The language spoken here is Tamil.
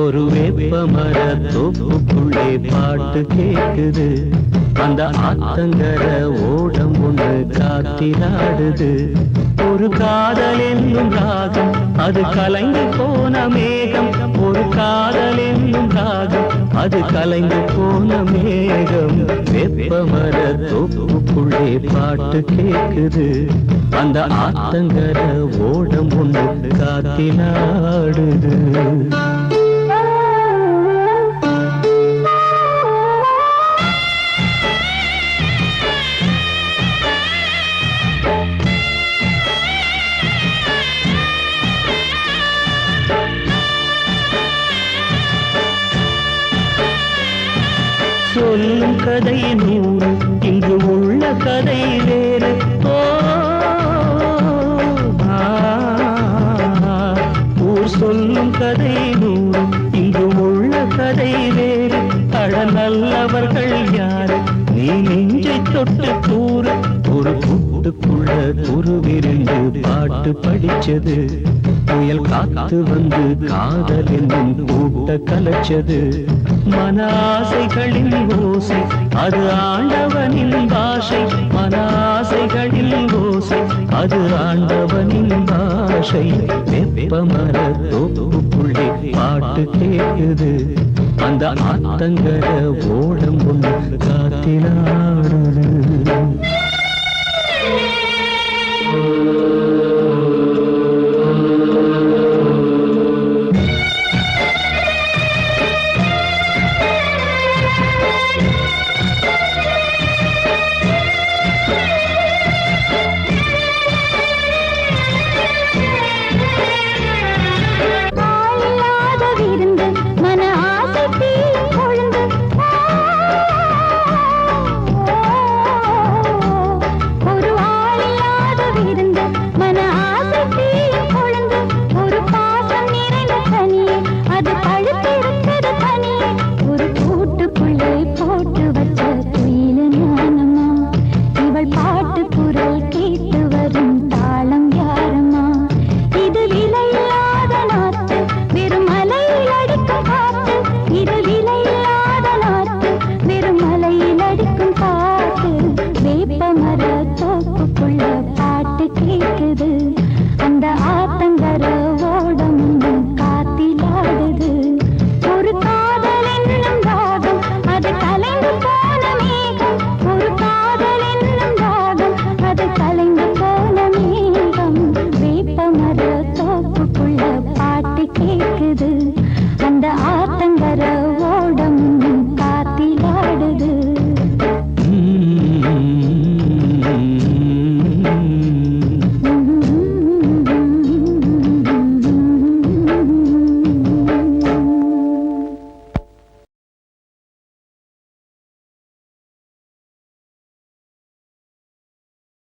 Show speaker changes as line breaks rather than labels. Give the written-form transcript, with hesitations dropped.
ஒரு வேப்பமர தோப்புக்குள்ளே பாட்டு கேக்குது. அந்த ஆத்தங்கர ஓடம் ஒன்று காத்திராடுது. ஒரு காதல் என்னும் ராகம் அது கலைந்து போன மேகம். ஒரு காதல் என்னும் ராகம் அது கலைந்து போன மேகம். வேப்பமர தோப்புக்குள்ளே பாட்டு கேக்குது. அந்த ஆத்தங்கர ஓடம் ஒன்று காத்திராடுது. சொல்லும் கதை நூறு, இங்கு உள்ள கதை வேறு. ஊர் சொல்லும் கதை நூறு, இங்கு உள்ள கதை வேறு. அழ நல்லவர்கள் யாரு, நீ நெஞ்சை தொட்டு கூறு. ஒரு கூட்டுக்குள்ள குருவிருந்து பாட்டு படிச்சது. புயல் காத்து வந்து காதல் என்னும் கூட்ட கலச்சது. மன ஆசைகளின் ஓசை அது ஆண்டவனின் பாஷை. மன ஆசைகளின் ஓசை அது ஆண்டவனின் பாஷை. வெப்பமர தோப்புக்குள்ளே பாட்டு கேட்குது. அந்த ஆத்தங்கர ஓடம் ஒன்று காத்திலாடுது.